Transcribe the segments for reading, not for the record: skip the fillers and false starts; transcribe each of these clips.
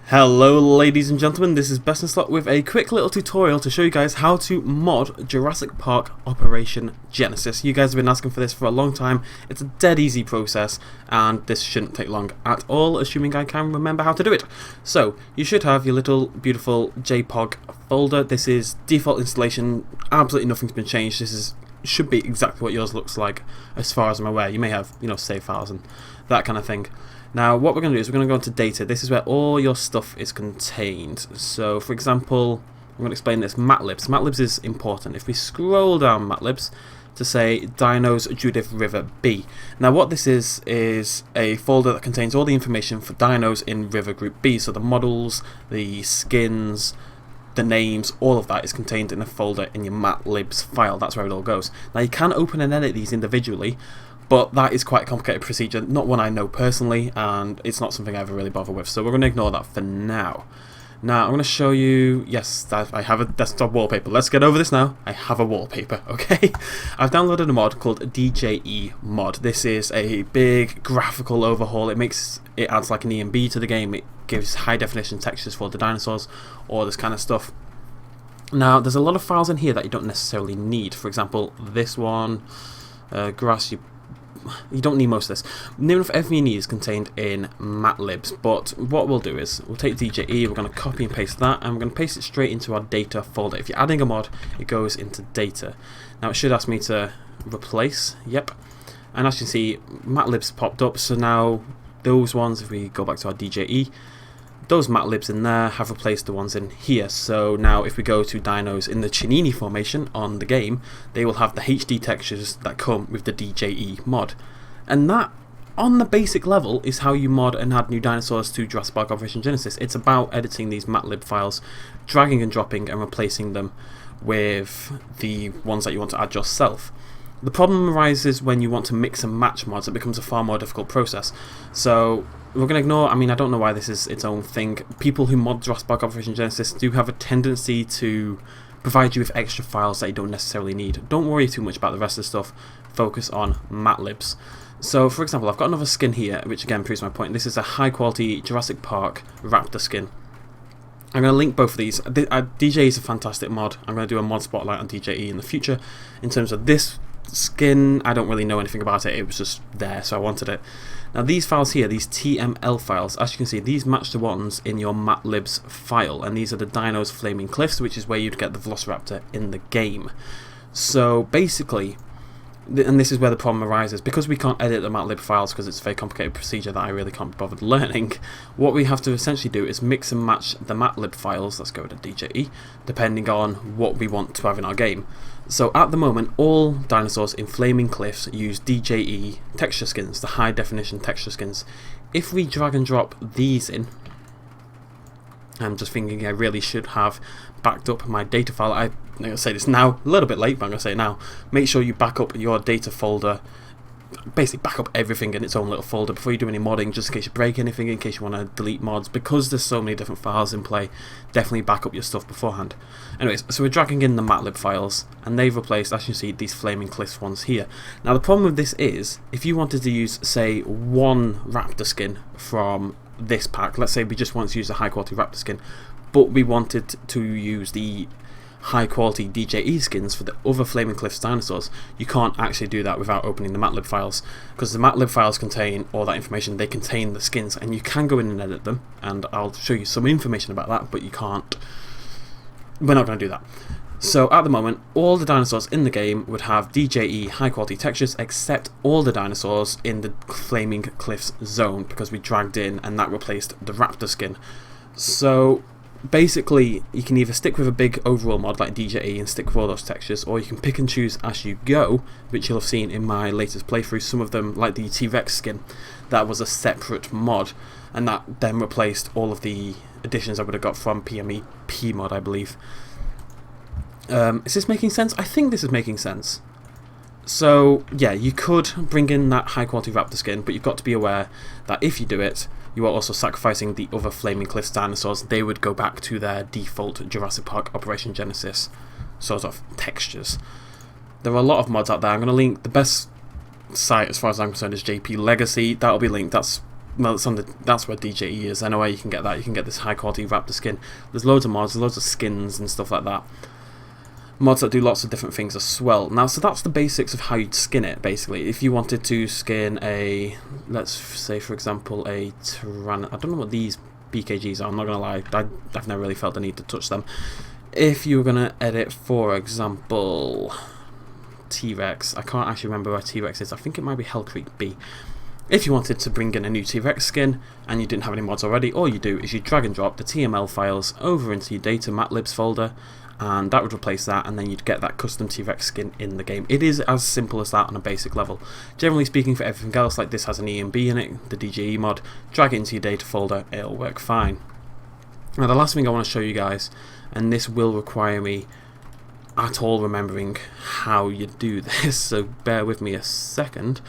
Hello ladies and gentlemen, this is Best in Slot with a quick little tutorial to show you guys how to mod Jurassic Park Operation Genesis. You guys have been asking for this for a long time. It's a dead easy process and this shouldn't take long at all, assuming I can remember how to do it. So, you should have your little beautiful JPOG folder. This is default installation, absolutely nothing's been changed. Should be exactly what yours looks like as far as I'm aware. You may have, save files and that kind of thing. Now what we're going to do is we're going to go into data. This is where all your stuff is contained. So for example, I'm going to explain this, matlibs. Matlibs is important. If we scroll down matlibs to say Dinos Judith River B. Now what this is a folder that contains all the information for dinos in River Group B. So the models, the skins, the names, all of that is contained in a folder in your matlibs file. That's where it all goes. Now you can open and edit these individually, but that is quite a complicated procedure, not one I know personally, and it's not something I ever really bother with, so we're going to ignore that for now. Now, I'm going to show you, yes, I have a desktop wallpaper. Let's get over this now. I have a wallpaper, okay? I've downloaded a mod called DJE mod. This is a big graphical overhaul. It adds like an EMB to the game. It gives high definition textures for the dinosaurs, all this kind of stuff. Now, there's a lot of files in here that you don't necessarily need. For example, this one, grass, you don't need most of this. Near enough everything you need is contained in matlibs, but what we'll do is we'll take DJE, we're going to copy and paste that, and we're going to paste it straight into our data folder. If you're adding a mod, it goes into data. Now it should ask me to replace, yep, and as you can see, matlibs popped up, so now those ones, if we go back to our DJE, those matlibs in there have replaced the ones in here. So now if we go to dinos in the Chinini formation on the game, they will have the HD textures that come with the DJE mod. And that, on the basic level, is how you mod and add new dinosaurs to Jurassic Park Operation Genesis. It's about editing these matlib files, dragging and dropping and replacing them with the ones that you want to add yourself. The problem arises when you want to mix and match mods. It becomes a far more difficult process. So we're going to ignore, I don't know why this is its own thing. People who mod Jurassic Park Operation Genesis do have a tendency to provide you with extra files that you don't necessarily need. Don't worry too much about the rest of the stuff. Focus on matlibs. So for example, I've got another skin here, which again proves my point. This is a high quality Jurassic Park raptor skin. I'm going to link both of these. DJE is a fantastic mod. I'm going to do a mod spotlight on DJE in the future. In terms of this skin, I don't really know anything about it. It was just there, so I wanted it. Now these files here, these TML files, as you can see, these match the ones in your matlibs file, and these are the Dinos Flaming Cliffs, which is where you'd get the Velociraptor in the game. So basically, and this is where the problem arises, because we can't edit the matlib files because it's a very complicated procedure that I really can't be bothered learning, what we have to essentially do is mix and match the matlib files, let's go to DJE, depending on what we want to have in our game. So at the moment, all dinosaurs in Flaming Cliffs use DJE texture skins, the high definition texture skins. If we drag and drop these in, I'm just thinking I really should have backed up my data file. I'm going to say this now, a little bit late, but I'm going to say it now. Make sure you back up your data folder, basically back up everything in its own little folder before you do any modding, just in case you break anything, in case you want to delete mods. Because there's so many different files in play, definitely back up your stuff beforehand. Anyways, so we're dragging in the matlib files, and they've replaced, as you see, these Flaming Cliffs ones here. Now the problem with this is, if you wanted to use, say, one raptor skin from this pack, let's say we just want to use a high quality raptor skin, but we wanted to use the high quality DJE skins for the other Flaming Cliffs dinosaurs, you can't actually do that without opening the matlib files, because the matlib files contain all that information. They contain the skins, and you can go in and edit them, and I'll show you some information about that, but you can't, we're not going to do that. So at the moment, all the dinosaurs in the game would have DJE high quality textures, except all the dinosaurs in the Flaming Cliffs zone, because we dragged in and that replaced the raptor skin. So basically, you can either stick with a big overall mod like DJE and stick with all those textures, or you can pick and choose as you go, which you'll have seen in my latest playthrough. Some of them, like the T-Rex skin, that was a separate mod, and that then replaced all of the additions I would have got from PMEP mod, I believe. Is this making sense? I think this is making sense. So yeah, you could bring in that high quality raptor skin, but you've got to be aware that if you do it, you are also sacrificing the other Flaming Cliffs dinosaurs. They would go back to their default Jurassic Park Operation Genesis sort of textures. There are a lot of mods out there. I'm going to link the best site as far as I'm concerned is JP Legacy. That'll be linked. That's well, it's on the, that's where DJE is. Anyway, you can get that. You can get this high quality raptor skin. There's loads of mods, loads of skins and stuff like that. Mods that do lots of different things as well. Now, so that's the basics of how you'd skin it, basically. If you wanted to skin a, let's say for example, a Tyrann... I don't know what these BKGs are, I'm not going to lie. I've never really felt the need to touch them. If you were going to edit, for example, T-Rex, I can't actually remember where T-Rex is. I think it might be Hell Creek B. If you wanted to bring in a new T-Rex skin and you didn't have any mods already, all you do is you drag and drop the TML files over into your data matlibs folder, and that would replace that, and then you'd get that custom T-Rex skin in the game. It is as simple as that on a basic level. Generally speaking, for everything else, like this has an EMB in it, the DJE mod, drag it into your data folder, it'll work fine. Now the last thing I want to show you guys, and this will require me at all remembering how you do this, so bear with me a second.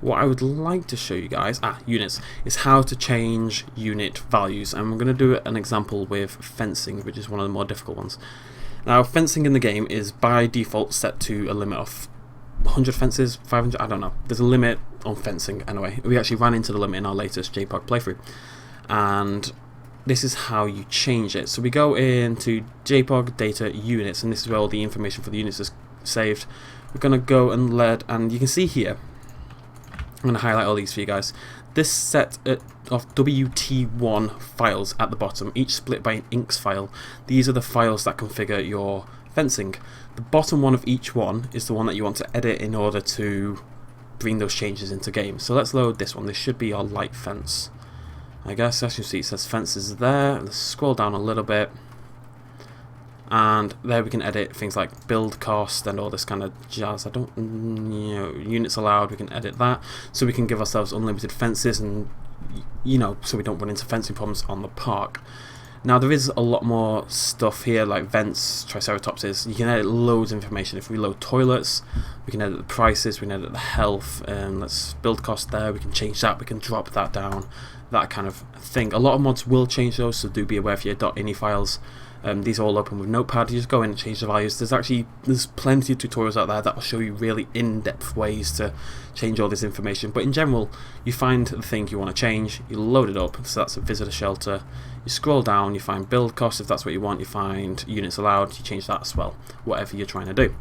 What I would like to show you guys, units, is how to change unit values, and we're going to do an example with fencing, which is one of the more difficult ones. Now, fencing in the game is by default set to a limit of 100 fences, 500, I don't know. There's a limit on fencing anyway. We actually ran into the limit in our latest JPOG playthrough, and this is how you change it. So we go into JPOG data units, and this is where all the information for the units is saved. We're going to go and and you can see here, I'm going to highlight all these for you guys. This set of WT1 files at the bottom, each split by an inks file. These are the files that configure your fencing. The bottom one of each one is the one that you want to edit in order to bring those changes into game. So let's load this one. This should be our light fence. I guess, as you see, it says fences there. Let's scroll down a little bit. And there we can edit things like build cost and all this kind of jazz. Units allowed, we can edit that. So we can give ourselves unlimited fences, and so we don't run into fencing problems on the park. Now there is a lot more stuff here, like vents, triceratopses. You can edit loads of information. If we load toilets, we can edit the prices, we can edit the health, and let's build cost there, we can change that, we can drop that down, that kind of thing. A lot of mods will change those, so do be aware of your .ini files. These are all open with Notepad. You just go in and change the values. There's plenty of tutorials out there that will show you really in-depth ways to change all this information. But in general, you find the thing you want to change, you load it up. So that's a visitor shelter. You scroll down, you find build cost if that's what you want. You find units allowed. You change that as well. Whatever you're trying to do.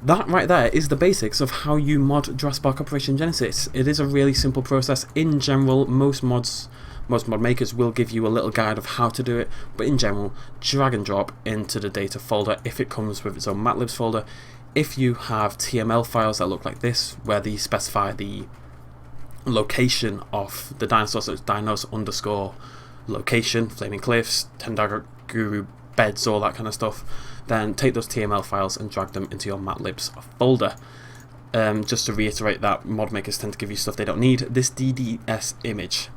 That right there is the basics of how you mod Jurassic Park Operation Genesis. It is a really simple process. In general, most mod makers will give you a little guide of how to do it, but in general, drag and drop into the data folder if it comes with its own matlibs folder. If you have TML files that look like this, where they specify the location of the dinosaur, so it's dinos_ location, flaming cliffs, Tendaguru beds, all that kind of stuff, then take those TML files and drag them into your matlibs folder. Just to reiterate that mod makers tend to give you stuff they don't need. This DDS image,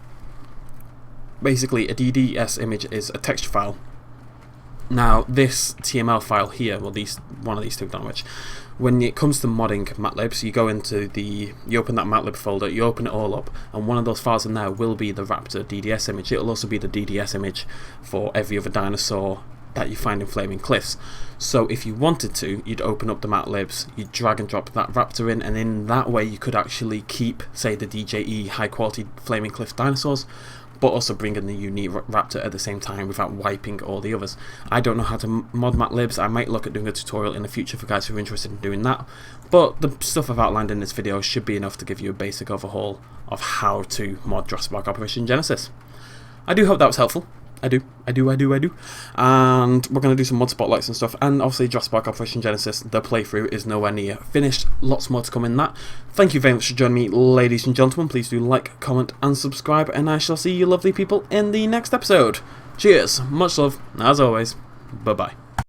basically a DDS image is a texture file. Now this TML file here, well one of these two, don't know which, when it comes to modding matlibs, you go into you open that matlib folder, you open it all up, and one of those files in there will be the raptor DDS image. It'll also be the DDS image for every other dinosaur that you find in Flaming Cliffs. So if you wanted to, you'd open up the matlibs, you'd drag and drop that raptor in, and in that way you could actually keep, say, the DJE high quality Flaming Cliff dinosaurs, but also bring in the unique raptor at the same time without wiping all the others. I don't know how to mod matlibs. I might look at doing a tutorial in the future for guys who are interested in doing that, but the stuff I've outlined in this video should be enough to give you a basic overhaul of how to mod Jurassic Park Operation Genesis. I do hope that was helpful. I do. And we're going to do some mod spotlights and stuff, and obviously Jurassic Park Operation Genesis, the playthrough is nowhere near finished. Lots more to come in that. Thank you very much for joining me, ladies and gentlemen. Please do like, comment and subscribe, and I shall see you lovely people in the next episode. Cheers, much love, as always, bye bye.